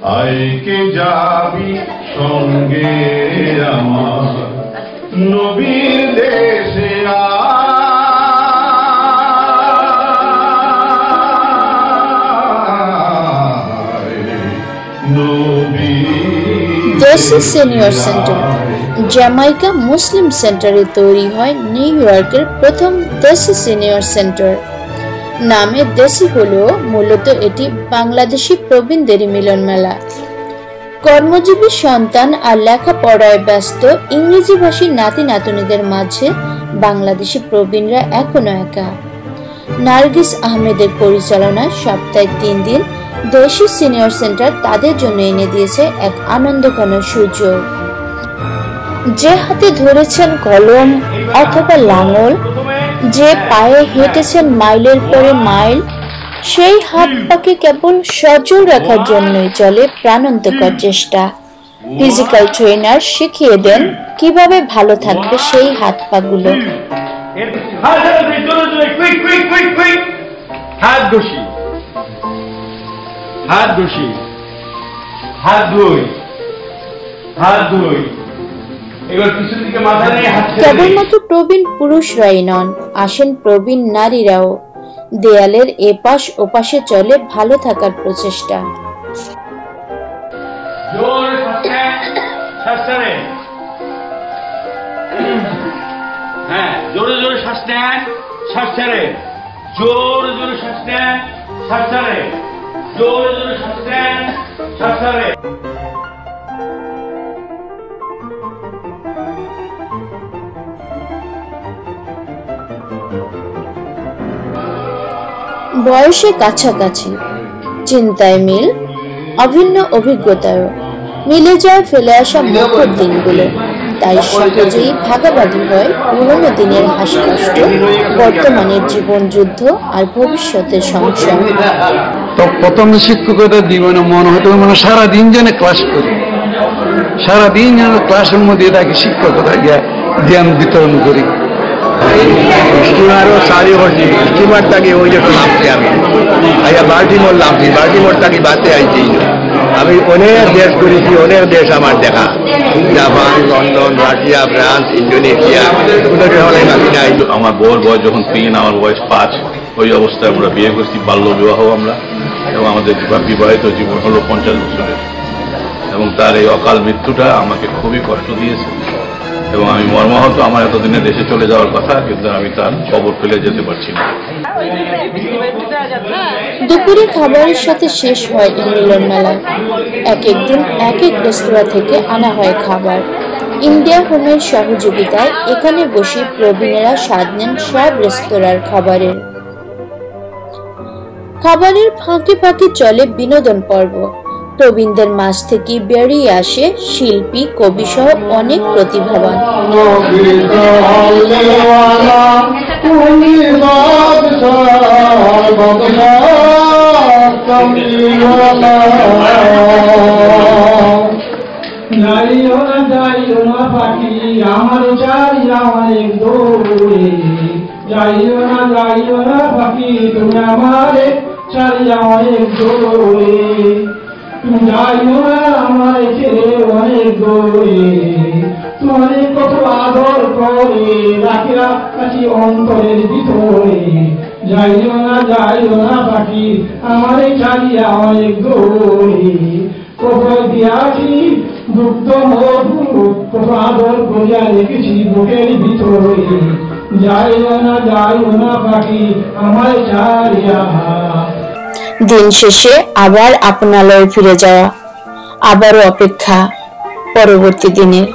আইকে যাবি সঙ্গে আমার নবীর দেশে দেশি সিনিয়র সেন্টার জ্যামাইকা মুসলিম সেন্টারে তৈরি হয় নিউ ইয়র্কের প্রথম দেশি সিনিয়র সেন্টার। নামে দেশি হলেও মূলত এটি বাংলাদেশি প্রবীণদেরই মিলন মেলা। কর্মজীবী সন্তান আর লেখাপড়ায় ব্যস্ত ইংরেজি ভাষী নাতি নাতনিদের মাঝে বাংলাদেশি প্রবীণরা এখনো একা। নার্গিস আহমেদের পরিচালনায় সপ্তাহে 3 দিন দেশি সিনিয়র সেন্টার তাদের জন্য এনে দিয়েছে এক আনন্দঘন সুযোগ। যে হাতে ধরেছেন কলম অথবা লাঙল, যে পায়ে হেঁটেছেন মাইলের পরে মাইল, সেই হাত পাকে কেবল সচল রাখার জন্যই চলে প্রাণান্তকর চেষ্টা। ফিজিক্যাল ট্রেনার শিখিয়ে দেন কিভাবে ভালো থাকবে সেই হাত পাগুলো। কেবলমাত্র প্রবীণ পুরুষরাই নন, আসেন প্রবীণ নারীরাও। দেয়ালের এপাশ ওপাশে চলে ভালো থাকার প্রচেষ্টা। জোরে জোরে শ্বাস নেন, শ্বাস ছাড়েন, জোরে জোরে শ্বাস নেন, শ্বাস ছাড়েন, জোরে জোরে শ্বাস নেন, শ্বাস ছাড়েন। বয়সে কাছাকাছি, চিন্তায় মিল, অভিন্ন অভিজ্ঞতায়ও মিলে যায় ফেলে আসা মুখর দিনগুলো। তাই সহজেই ভাগাভাগি হয় পুরনো দিনের হাসি কষ্ট, বর্তমানের জীবন যুদ্ধ আর ভবিষ্যতের সংশয়। তো প্রথম শিক্ষকতার জীবনে মনে হতো মানে সারাদিন যেন ক্লাস করি, সারাদিন যেন ক্লাসের মধ্যে তাকে শিক্ষকতা জ্ঞান বিতরণ করি। স্টিমারও চারি করছি, স্টিমার থাকি ওই যে নামছি আমি আইয়া বাল্টিমোর নামছি, বাল্টিমোর থাকি বাসে আইছি। আমি অনেক দেশ ঘুরেছি, অনেক দেশ আমার দেখা, Japan, London, Russia, France, Indonesia, আমার বউর বয়স যখন 3, আমার বয়স 5, ওই অবস্থায় আমরা বিয়ে করছি, বাল্য বিবাহ আমরা, এবং আমাদের বিবাহিত জীবন হলো 50 বছরের। এবং তার এই অকাল মৃত্যুটা আমাকে খুবই কষ্ট দিয়েছে এবং আমি মর্মাহত। আমার এতদিনে দেশে চলে যাওয়ার কথা, কিন্তু আমি তার খবর ফেলে যেতে পারছি না। দুপুরে খাবারের সাথে শেষ হয় এই মিলন মেলা। এক একদিন এক এক রেস্তোরাঁ থেকে আনা হয় খাবার। ইন্ডিয়া হোমের সহযোগিতায় এখানে বসে প্রবীণেরা স্বাদ নেন সব রেস্তোরাঁর খাবারের। খাবারের ফাঁকে ফাঁকে চলে বিনোদন পর্ব। প্রবীণদের মাঝ থেকে বেরিয়ে আসে শিল্পী, কবি সহ অনেক প্রতিভাবান। যাইও না পাখি আমার চারিয়া অনেক দূরে, যাইও না পাখি তুমি আমারে চারিয়া অনেক দূরে, তুমি যাইও না আমার ছেড়ে অনেক দূরে, তোমার কত আদর করে রাখিয়া কাছি অন্তরের ভিতরে, যাইও না পাখি আমারে চারিয়া অনেক দূরে, কত দিয়াছি দুগ্ধ মধু, কত আদর করিয়া রেখেছি বুকের ভিতরে, যাইও না পাখি আমায় ছাড়িয়া। দিন শেষে আবার আপনালয়ে ফিরে যাওয়া, আবারও অপেক্ষা পরবর্তী দিনের।